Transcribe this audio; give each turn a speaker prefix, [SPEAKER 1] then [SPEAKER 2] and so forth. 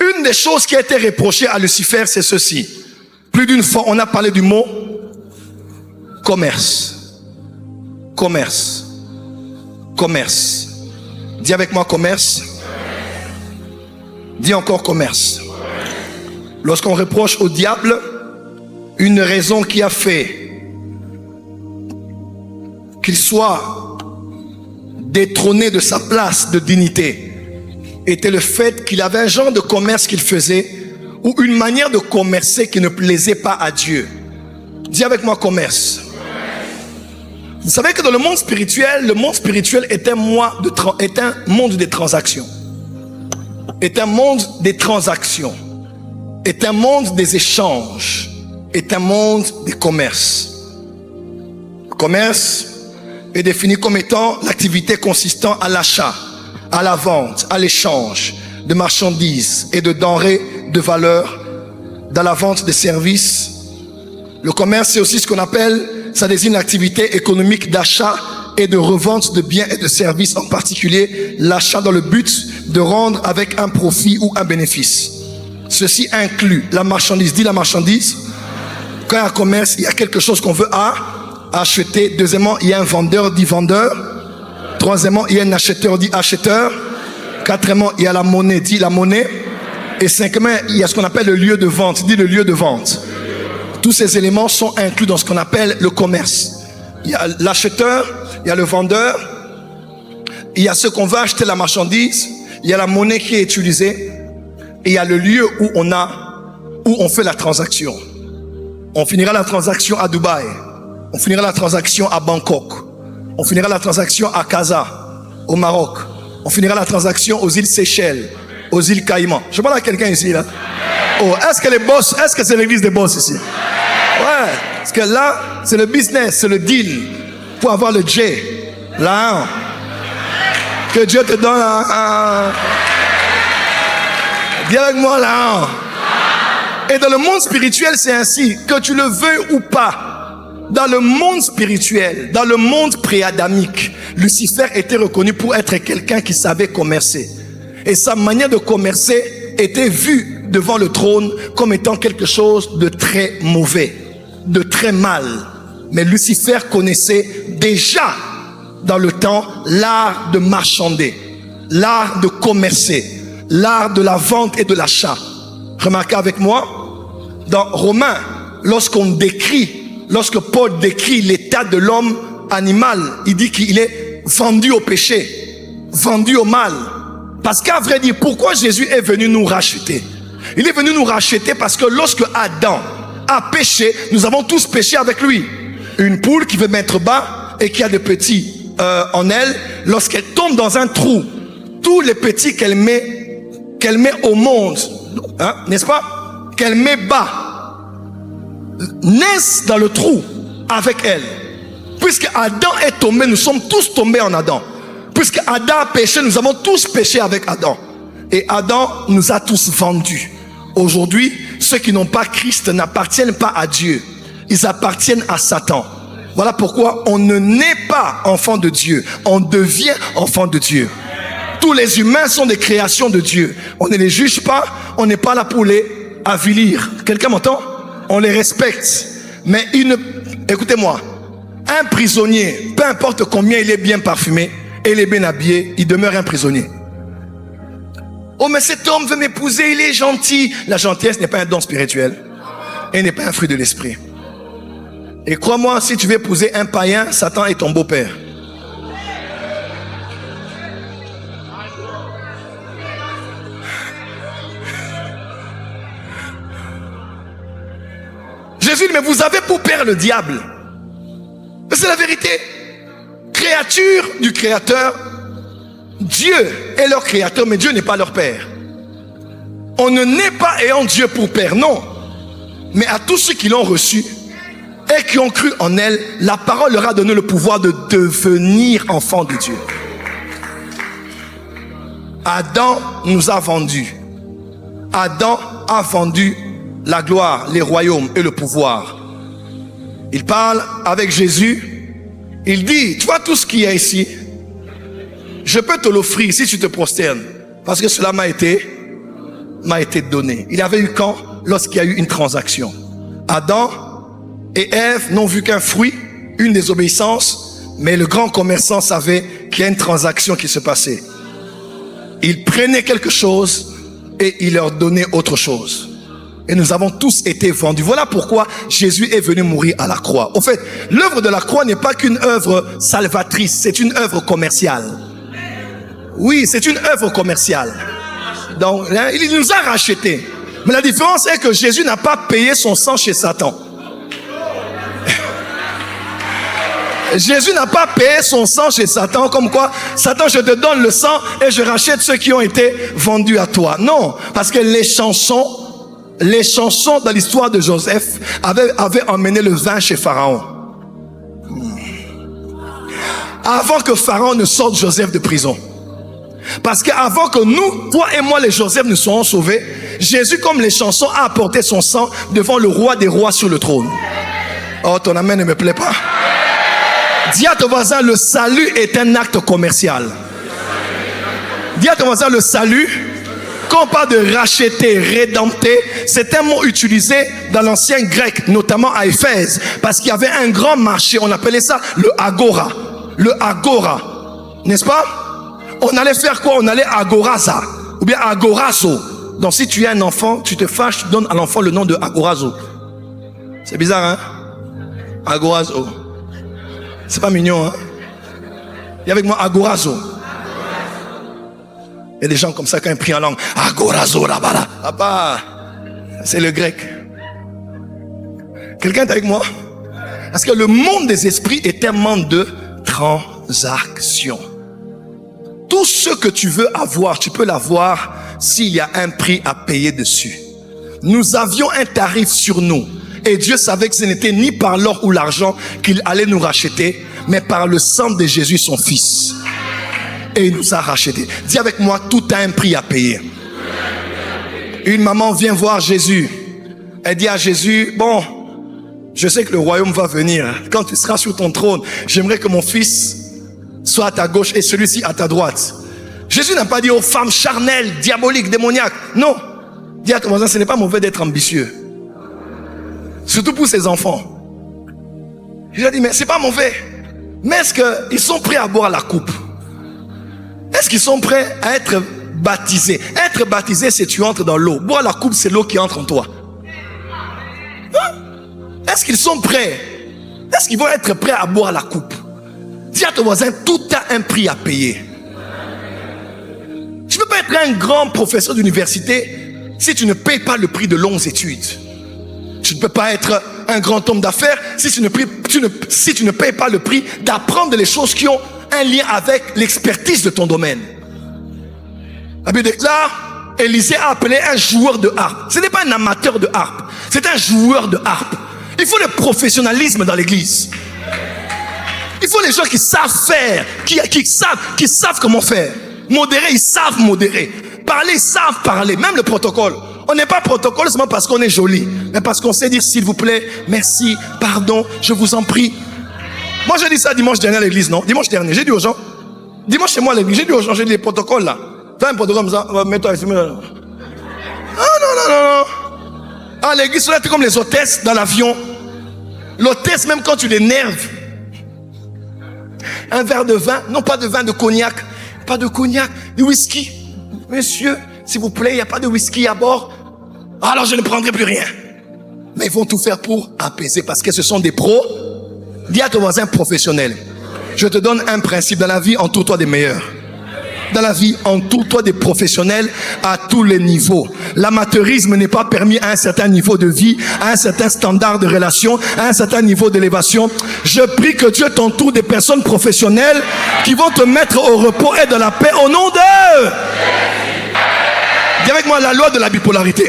[SPEAKER 1] Une des choses qui a été reprochée à Lucifer, c'est ceci. Plus d'une fois, on a parlé du mot commerce. Commerce. Commerce. Dis avec moi commerce. Dis encore commerce. Lorsqu'on reproche au diable une raison qui a fait qu'il soit détrôné de sa place de dignité, était le fait qu'il avait un genre de commerce qu'il faisait ou une manière de commercer qui ne plaisait pas à Dieu. Dis avec moi commerce. Vous savez que dans le monde spirituel est un monde des transactions. Est un monde des transactions. Est un monde des échanges. Est un monde des commerces. Le commerce est défini comme étant l'activité consistant à l'achat, à la vente, à l'échange de marchandises et de denrées de valeur, dans la vente de services. Le commerce, c'est aussi ce qu'on appelle, ça désigne l'activité économique d'achat et de revente de biens et de services, en particulier l'achat dans le but de rendre avec un profit ou un bénéfice. Ceci inclut la marchandise. Dis la marchandise. Quand il y a un commerce, il y a quelque chose qu'on veut acheter. Deuxièmement, il y a un vendeur, dit vendeur. Troisièmement, il y a un acheteur, dit acheteur. Quatrièmement, il y a la monnaie, dit la monnaie. Et cinquièmement, il y a ce qu'on appelle le lieu de vente, dit le lieu de vente. Tous ces éléments sont inclus dans ce qu'on appelle le commerce. Il y a l'acheteur, il y a le vendeur, il y a ceux qu'on va acheter la marchandise, il y a la monnaie qui est utilisée, et il y a le lieu où on fait la transaction. On finira la transaction à Dubaï, on finira la transaction à Bangkok, on finira la transaction à Casa, au Maroc, on finira la transaction aux îles Seychelles, aux îles Caïmans. Je parle à quelqu'un ici là. Oh, est-ce que c'est l'église des boss ici? Ouais, parce que là, c'est le business, c'est le deal pour avoir le J. Là, que Dieu te donne un... Dis avec moi là. Et dans le monde spirituel, c'est ainsi, que tu le veuilles ou pas. Dans le monde spirituel, dans le monde pré-adamique, Lucifer était reconnu pour être quelqu'un qui savait commercer. Et sa manière de commercer était vue devant le trône comme étant quelque chose de très mauvais, de très mal. Mais Lucifer connaissait déjà dans le temps l'art de marchander, l'art de commercer, l'art de la vente et de l'achat. Remarquez avec moi, dans Romains, lorsque Paul décrit l'état de l'homme animal, il dit qu'il est vendu au péché, vendu au mal. Parce qu'à vrai dire, pourquoi Jésus est venu nous racheter? Il est venu nous racheter parce que lorsque Adam a péché, nous avons tous péché avec lui. Une poule qui veut mettre bas et qui a des petits en elle, lorsqu'elle tombe dans un trou, tous les petits qu'elle met au monde, hein, n'est-ce pas, qu'elle met bas, naissent dans le trou avec elle. Puisque Adam est tombé, nous sommes tous tombés en Adam. Puisque Adam a péché, nous avons tous péché avec Adam. Et Adam nous a tous vendus. Aujourd'hui, ceux qui n'ont pas Christ n'appartiennent pas à Dieu. Ils appartiennent à Satan. Voilà pourquoi on ne naît pas enfant de Dieu. On devient enfant de Dieu. Tous les humains sont des créations de Dieu. On ne les juge pas. On n'est pas là pour les avilir. Quelqu'un m'entend? On les respecte. Mais écoutez-moi. Un prisonnier, peu importe combien il est bien parfumé, et il est bien habillé, il demeure un prisonnier. Oh, mais cet homme veut m'épouser, il est gentil. La gentillesse n'est pas un don spirituel. Et n'est pas un fruit de l'esprit. Et crois-moi, si tu veux épouser un païen, Satan est ton beau-père. Jésus dit, mais vous avez pour père le diable. C'est la vérité. Créature du Créateur, Dieu est leur Créateur, mais Dieu n'est pas leur Père. On ne naît pas ayant Dieu pour Père, non. Mais à tous ceux qui l'ont reçu et qui ont cru en elle, la parole leur a donné le pouvoir de devenir enfants de Dieu. Adam nous a vendus. Adam a vendu la gloire, les royaumes et le pouvoir. Il parle avec Jésus. Il dit, tu vois tout ce qu'il y a ici, je peux te l'offrir si tu te prosternes, parce que cela m'a été m'a été donné. Il avait eu quand? Lorsqu'il y a eu une transaction. Adam et Ève n'ont vu qu'un fruit, une désobéissance, mais le grand commerçant savait qu'il y a une transaction qui se passait. Il prenait quelque chose et il leur donnait autre chose. Et nous avons tous été vendus. Voilà pourquoi Jésus est venu mourir à la croix. Au fait, l'œuvre de la croix n'est pas qu'une œuvre salvatrice, c'est une œuvre commerciale. Oui, c'est une œuvre commerciale. Donc, il nous a rachetés. Mais la différence est que Jésus n'a pas payé son sang chez Satan. Jésus n'a pas payé son sang chez Satan, comme quoi, Satan, je te donne le sang et je rachète ceux qui ont été vendus à toi. Non, parce que les chansons dans l'histoire de Joseph avaient emmené le vin chez Pharaon. Avant que Pharaon ne sorte Joseph de prison. Parce qu'avant que nous, toi et moi, les Joseph, nous soyons sauvés, Jésus, comme les chansons, a apporté son sang devant le roi des rois sur le trône. Oh, ton amen ne me plaît pas. Dis à ton voisin, le salut est un acte commercial. Dis à ton voisin, le salut, quand on parle de racheter, rédempter, c'est un mot utilisé dans l'ancien grec, notamment à Éphèse, parce qu'il y avait un grand marché, on appelait ça le agora. Le agora, n'est-ce pas? On allait faire quoi? On allait agoraza, ou bien agorazo. Donc si tu es un enfant, tu te fâches, tu donnes à l'enfant le nom de agorazo. C'est bizarre, hein? Agorazo. C'est pas mignon, hein? Et avec moi, agorazo. Il y a des gens comme ça quand ils prient en langue. Agorazo, là-bas. Ah bah, c'est le grec. Quelqu'un est avec moi? Parce que le monde des esprits est un monde de transactions. Tout ce que tu veux avoir, tu peux l'avoir s'il y a un prix à payer dessus. Nous avions un tarif sur nous. Et Dieu savait que ce n'était ni par l'or ou l'argent qu'il allait nous racheter, mais par le sang de Jésus, son Fils. Et il nous a rachetés. Dis avec moi, tout a un prix à payer. Une maman vient voir Jésus. Elle dit à Jésus, bon, je sais que le royaume va venir. Quand tu seras sur ton trône, j'aimerais que mon fils soit à ta gauche et celui-ci à ta droite. Jésus n'a pas dit aux femmes charnelles, diaboliques, démoniaques. Non. Dis à ton voisin, ce n'est pas mauvais d'être ambitieux. Surtout pour ses enfants. J'ai dit, mais c'est pas mauvais. Mais est-ce qu'ils sont prêts à boire la coupe? Est-ce qu'ils sont prêts à être baptisés? Être baptisé, c'est tu entres dans l'eau. Boire la coupe, c'est l'eau qui entre en toi. Hein? Est-ce qu'ils sont prêts? Est-ce qu'ils vont être prêts à boire la coupe? Dis à ton voisin, tout a un prix à payer. Tu ne peux pas être un grand professeur d'université si tu ne payes pas le prix de longues études. Tu ne peux pas être un grand homme d'affaires si tu ne payes pas le prix d'apprendre les choses qui ont un lien avec l'expertise de ton domaine. La Bible déclare, Élisée a appelé un joueur de harpe. Ce n'est pas un amateur de harpe, c'est un joueur de harpe. Il faut le professionnalisme dans l'église. Il faut les gens qui savent faire, qui savent comment faire. Modérer, ils savent modérer. Parler, ils savent parler. Même le protocole. On n'est pas protocole seulement parce qu'on est joli, mais parce qu'on sait dire s'il vous plaît, merci, pardon, je vous en prie. Moi j'ai dit ça dimanche dernier à l'église, non? Dimanche dernier, j'ai dit aux gens, dimanche chez moi à l'église, j'ai dit aux gens, j'ai dit les protocoles là. Fais un protocole comme ça, mets-toi ici. Ah non. À l'église, on est comme les hôtesses dans l'avion. L'hôtesse, même quand tu l'énerves, un verre de vin, non pas de vin, de cognac, pas de cognac, de whisky. Monsieur, s'il vous plaît, il n'y a pas de whisky à bord. Alors je ne prendrai plus rien. Mais ils vont tout faire pour apaiser parce que ce sont des pros. Dis à ton voisin professionnel. Je te donne un principe dans la vie, entoure-toi des meilleurs. Dans la vie, entoure-toi des professionnels à tous les niveaux. L'amateurisme n'est pas permis à un certain niveau de vie, à un certain standard de relation, à un certain niveau d'élévation. Je prie que Dieu t'entoure des personnes professionnelles qui vont te mettre au repos et de la paix au nom d'eux. Dis avec moi la loi de la bipolarité.